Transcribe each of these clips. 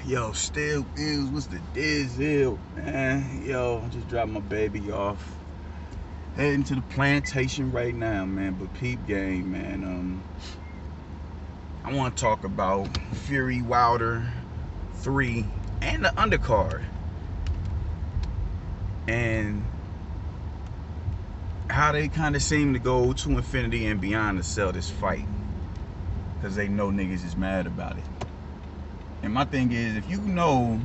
Yo, still bills, what's the deal, man? Yo, just dropped my baby off. Heading to the plantation right now, man. But peep game, man. I want to talk about Fury Wilder 3 and the undercard. And how they kind of seem to go to infinity and beyond to sell this fight. Because they know niggas is mad about it. And my thing is, if you know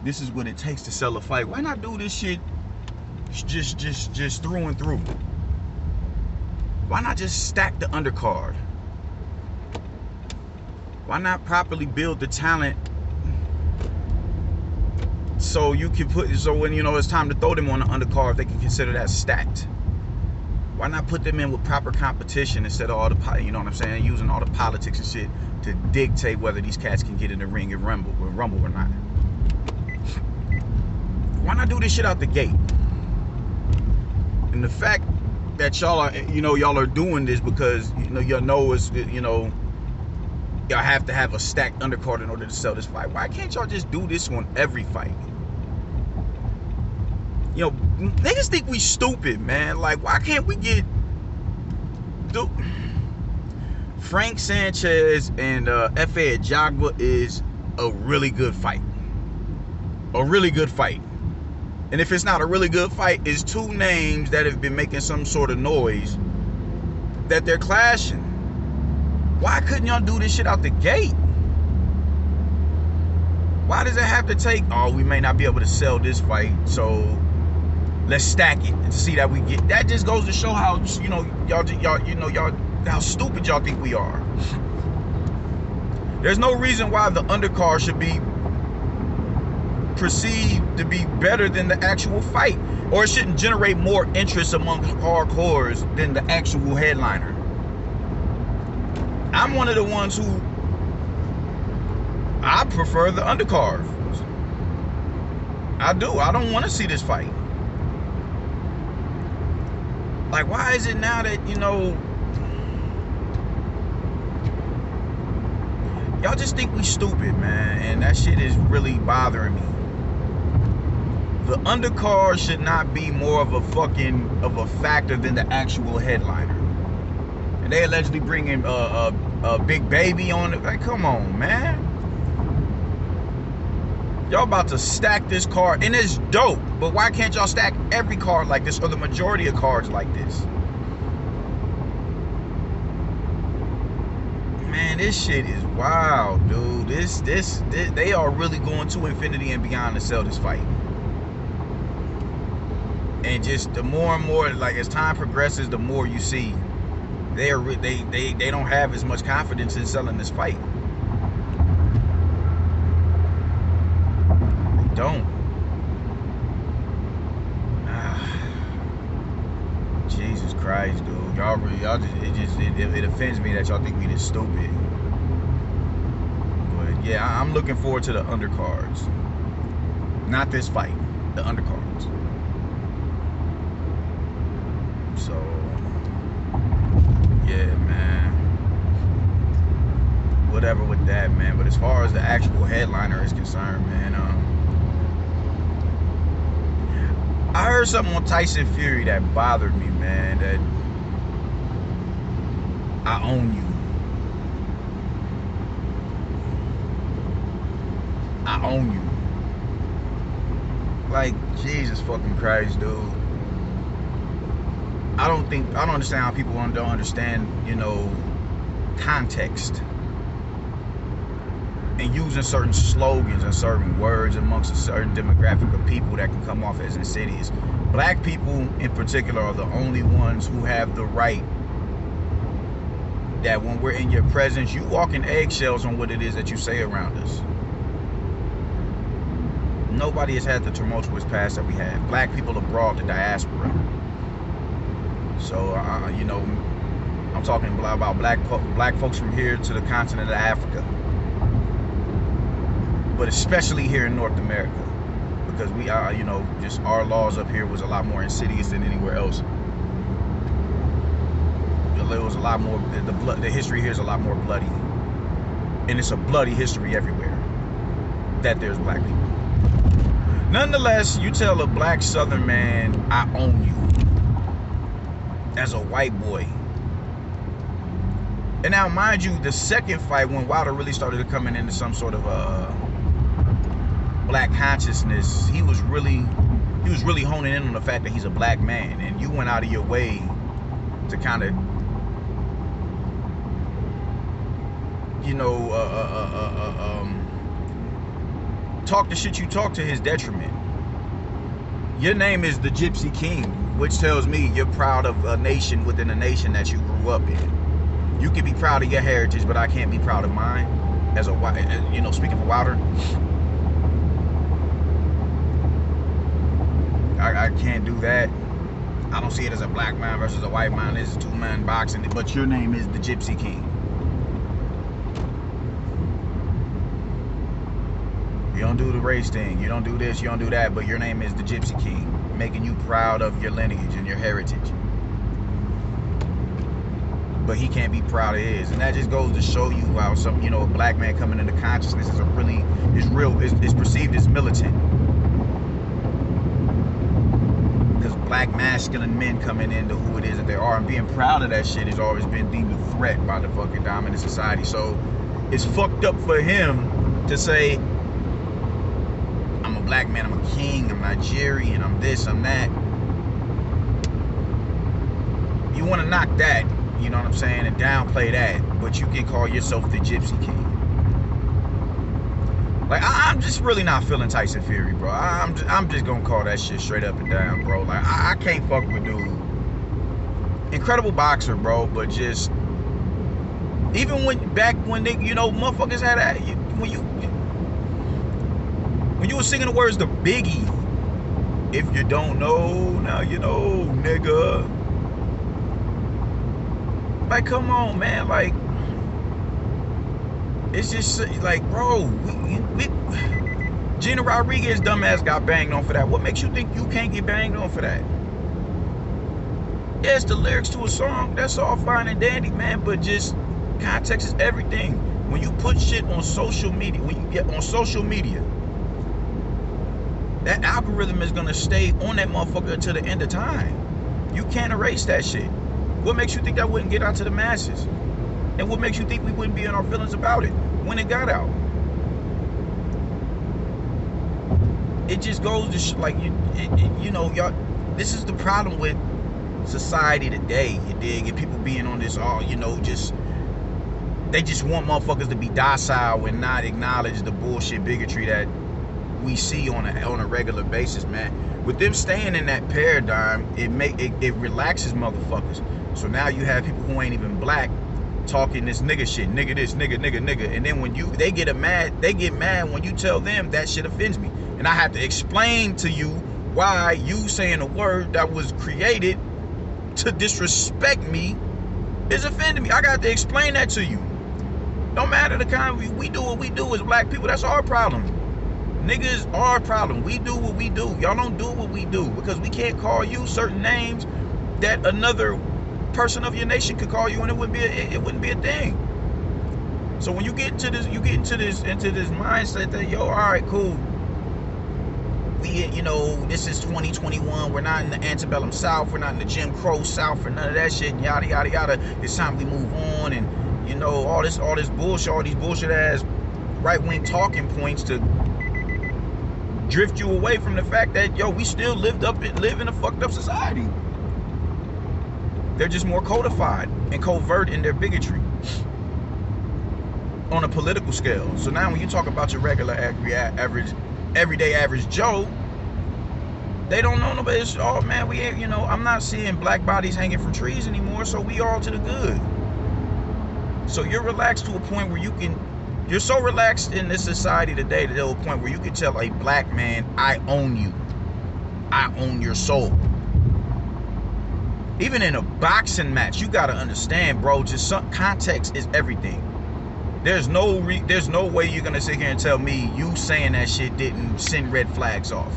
this is what it takes to sell a fight, why not do this shit just through and through? Why not just stack the undercard? Why not properly build the talent so you can so when it's time to throw them on the undercard, they can consider that stacked? Why not put them in with proper competition instead of all the, you know what I'm saying, using all the politics and shit to dictate whether these cats can get in the ring and rumble or not? Why not do this shit out the gate? And the fact that y'all are, y'all are doing this because y'all have to have a stacked undercard in order to sell this fight. Why can't y'all just do this on every fight? Niggas think we stupid, man. Like, why can't we get Frank Sanchez and F.A. Jagba is a really good fight. A really good fight. And if it's not a really good fight, it's two names that have been making some sort of noise that they're clashing. Why couldn't y'all do this shit out the gate? Why does it have to take, we may not be able to sell this fight, so let's stack it and see that we get. That just goes to show how, y'all how stupid y'all think we are. There's no reason why the undercard should be perceived to be better than the actual fight, or it shouldn't generate more interest among hardcores than the actual headliner. I'm one of the ones who I prefer the undercard. I do. I don't want to see this fight. Like, why is it now that, y'all just think we stupid, man, and that shit is really bothering me. The undercard should not be more of a factor than the actual headliner. And they allegedly bringing a big baby on it. Like, come on, man. Y'all about to stack this card, and it's dope. But why can't y'all stack every card like this, or the majority of cards like this? Man, this shit is wild, dude. This they are really going to infinity and beyond to sell this fight. And just the more and more, like, as time progresses, the more you see they don't have as much confidence in selling this fight. They don't. Jesus Christ, dude. It offends me that y'all think we this stupid. But yeah, I'm looking forward to the undercards. Not this fight, the undercards. So yeah, man. Whatever with that, man. But as far as the actual headliner is concerned, man, I heard something on Tyson Fury that bothered me, man. That I own you. I own you. Like, Jesus fucking Christ, dude. I don't understand how people don't understand, context. And using certain slogans and certain words amongst a certain demographic of people that can come off as insidious. Black people in particular are the only ones who have the right that when we're in your presence, you walk in eggshells on what it is that you say around us. Nobody has had the tumultuous past that we have. Black people abroad, the diaspora. So, I'm talking about black folks from here to the continent of Africa. But especially here in North America, because we are, just our laws up here was a lot more insidious than anywhere else. It was a lot more, the history here is a lot more bloody, and it's a bloody history everywhere. that there's black people. Nonetheless, you tell a black Southern man, I own you, as a white boy. And now, mind you, the second fight, when Wilder really started coming into some sort of black consciousness, he was really honing in on the fact that he's a black man, and you went out of your way to kind of, you know, talk the shit you talk to his detriment. Your name is the Gypsy King, which tells me you're proud of a nation within a nation that you grew up in. You can be proud of your heritage, but I can't be proud of mine as a white, you know, speaking for Wilder. I can't do that. I don't see it as a black man versus a white man. It's a two-man boxing, but your name is the Gypsy King. You don't do the race thing. You don't do this. You don't do that. But your name is the Gypsy King, making you proud of your lineage and your heritage. But he can't be proud of his, and that just goes to show you how some, you know, a black man coming into consciousness is is perceived as militant. Because black masculine men coming into who it is that they are and being proud of that shit has always been deemed a threat by the fucking dominant society. So it's fucked up for him to say, I'm a black man, I'm a king, I'm Nigerian, I'm this, I'm that. You want to knock that, you know what I'm saying, and downplay that, but you can call yourself the Gypsy King. Like, I'm just really not feeling Tyson Fury, bro. I'm just gonna call that shit straight up and down, bro. Like, I can't fuck with dude. Incredible boxer, bro, but just, even back when they, you know, motherfuckers had that, when you were singing the words to Biggie, if you don't know, now you know, nigga. Like, come on, man. Like, it's just like, bro, Gina Rodriguez dumbass got banged on for that. What makes you think you can't get banged on for that? Yeah, it's the lyrics to a song. That's all fine and dandy, man. But just context is everything. When you put shit on social media, when you get on social media, that algorithm is gonna stay on that motherfucker until the end of time. You can't erase that shit. What makes you think that wouldn't get out to the masses? And what makes you think we wouldn't be in our feelings about it when it got out? It just goes to like, you know, y'all. This is the problem with society today. You dig? And people being on this, all, you know, just, they just want motherfuckers to be docile and not acknowledge the bullshit bigotry that we see on a regular basis, man. With them staying in that paradigm, it relaxes motherfuckers. So now you have people who ain't even black talking this nigga shit, nigga this, nigga, and then when they get mad when you tell them that shit offends me, and I have to explain to you why you saying a word that was created to disrespect me is offending me. I got to explain that to you. Don't matter the kind, we do what we do as black people. That's our problem. Niggas, our problem. We do what we do. Y'all don't do what we do, because we can't call you certain names that another person of your nation could call you, and it wouldn't be a thing. So when you get into this, mindset that, yo, all right, cool. We, you know, this is 2021. We're not in the antebellum South. We're not in the Jim Crow South or none of that shit. And yada yada yada. It's time we move on, and you know, all this bullshit, all these bullshit ass right-wing talking points to drift you away from the fact that, yo, we still live in a fucked up society. They're just more codified and covert in their bigotry on a political scale. So now when you talk about your regular everyday average Joe, they don't know nobody. It's, oh man, we ain't, you know, I'm not seeing black bodies hanging from trees anymore, so we all to the good. So you're relaxed to a point where you're so relaxed in this society today to a point where you can tell a black man, I own you. I own your soul. Even in a boxing match, you gotta understand, bro, just some context is everything. There's no way you're gonna sit here and tell me you saying that shit didn't send red flags off.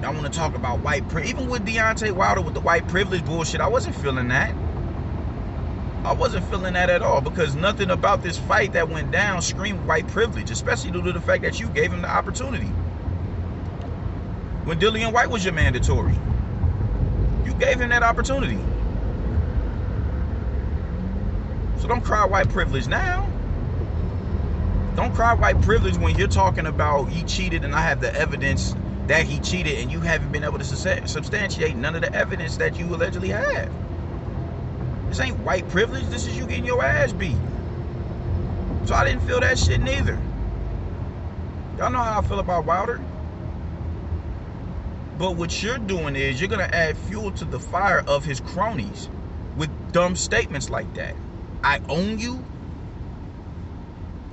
I want to talk about white privilege. Even with Deontay Wilder with the white privilege bullshit, I wasn't feeling that. I wasn't feeling that at all, because nothing about this fight that went down screamed white privilege, especially due to the fact that you gave him the opportunity. When Dillian White was your mandatory, you gave him that opportunity. So don't cry white privilege now. Don't cry white privilege when you're talking about he cheated and I have the evidence that he cheated, and you haven't been able to substantiate none of the evidence that you allegedly have. This ain't white privilege. This is you getting your ass beat. So I didn't feel that shit neither. Y'all know how I feel about Wilder. But what you're doing is you're going to add fuel to the fire of his cronies with dumb statements like that. I own you.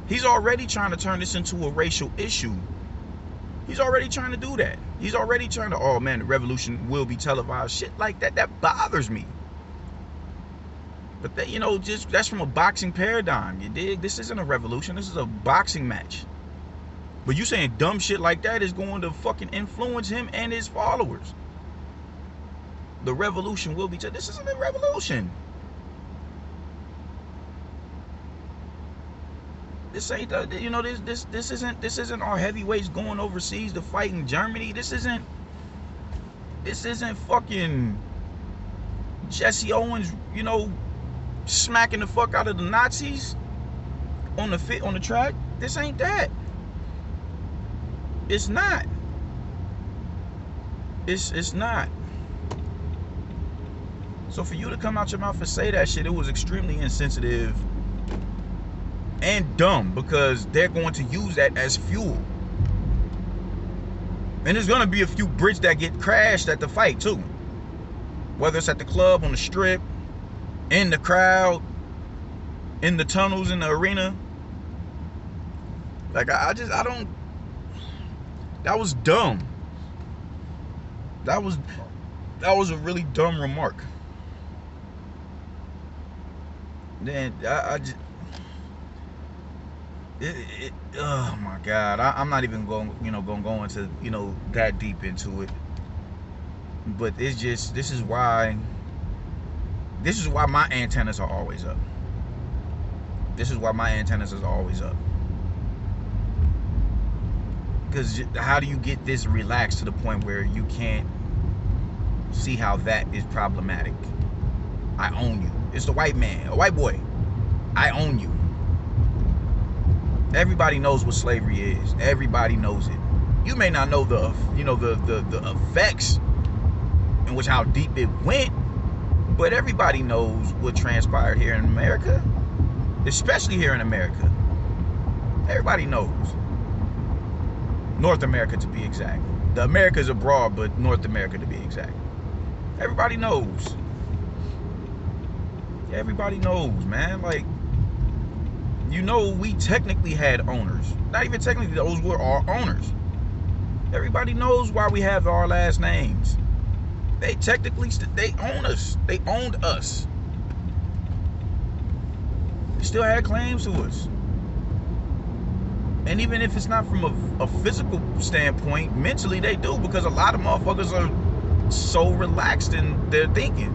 He's already trying to turn this into a racial issue. He's already trying to do that. He's already trying to, oh man, the revolution will be televised. Shit like that, that bothers me. But that, you know, just that's from a boxing paradigm. You dig? This isn't a revolution. This is a boxing match. But you saying dumb shit like that is going to fucking influence him and his followers. The revolution will be this isn't a revolution. This ain't you know, this isn't our heavyweights going overseas to fight in Germany. This isn't fucking Jesse Owens, you know, smacking the fuck out of the Nazis on the track. This ain't that. It's not. It's not. So for you to come out your mouth and say that shit, it was extremely insensitive and dumb, because they're going to use that as fuel. And there's gonna be a few Brits that get crashed at the fight too. Whether it's at the club, on the strip, in the crowd, in the tunnels, in the arena. Like I don't. That was dumb. That was a really dumb remark. Then I just. Oh my God, I'm not even going to go into, you know, that deep into it. But it's just, this is why my antennas are always up. This is why my antennas is always up. Because how do you get this relaxed to the point where you can't see how that is problematic? I own you. It's the white man, a white boy. I own you. Everybody knows what slavery is. Everybody knows it. You may not know the effects in which how deep it went, but everybody knows what transpired here in America, especially here in America. Everybody knows. North America, to be exact. The Americas abroad, but North America, to be exact. Everybody knows. Everybody knows, man. Like, you know, we technically had owners. Not even technically, those were our owners. Everybody knows why we have our last names. They technically, they own us. They owned us. They still had claims to us. And even if it's not from a physical standpoint, mentally they do, because a lot of motherfuckers are so relaxed in their thinking.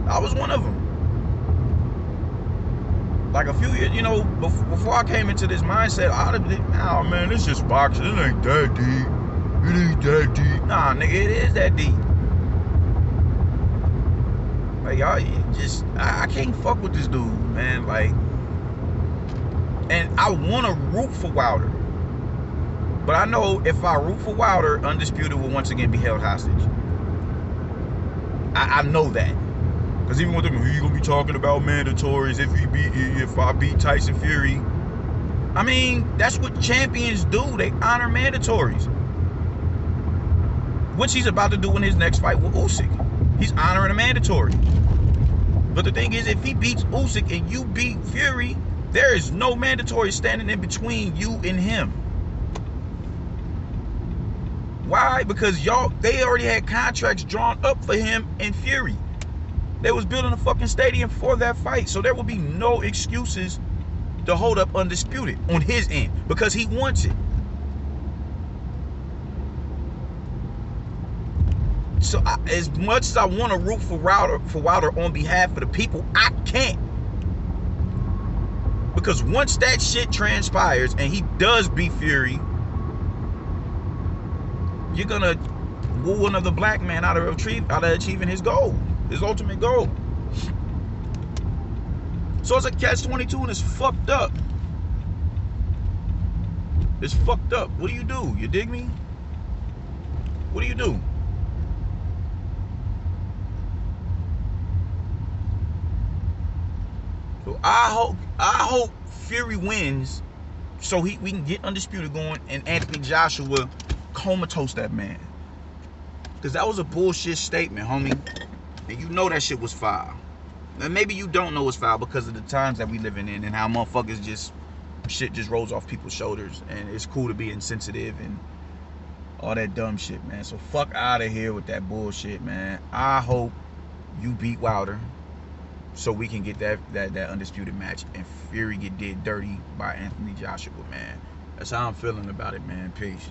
I was one of them. Like a few years, you know, before I came into this mindset, I'd have been, oh man, it's just boxing. It ain't that deep. It ain't that deep. Nah, nigga, it is that deep. Like, y'all, I can't fuck with this dude, man. Like, and I want to root for Wilder. But I know if I root for Wilder, Undisputed will once again be held hostage. I know that. Because even with them, you gonna be talking about mandatories if I beat Tyson Fury. I mean, that's what champions do. They honor mandatories. Which he's about to do in his next fight with Usyk. He's honoring a mandatory. But the thing is, if he beats Usyk and you beat Fury, there is no mandatory standing in between you and him. Why? Because they already had contracts drawn up for him and Fury. They was building a fucking stadium for that fight. So there will be no excuses to hold up Undisputed on his end, because he wants it. So as much as I want to root for Wilder on behalf of the people, I can't. Because once that shit transpires and he does beat Fury, you're gonna woo another black man out of achieving his goal, his ultimate goal. So it's a catch-22 and it's fucked up. It's fucked up. What do? You dig me? What do you do? So I hope Fury wins so we can get Undisputed going and Anthony Joshua comatose that man. Because that was a bullshit statement, homie. And you know that shit was foul. And maybe you don't know it's foul because of the times that we living in and how motherfuckers shit just rolls off people's shoulders. And it's cool to be insensitive and all that dumb shit, man. So fuck out of here with that bullshit, man. I hope you beat Wilder so we can get that Undisputed match and Fury get did dirty by Anthony Joshua, man. That's how I'm feeling about it, man. Peace.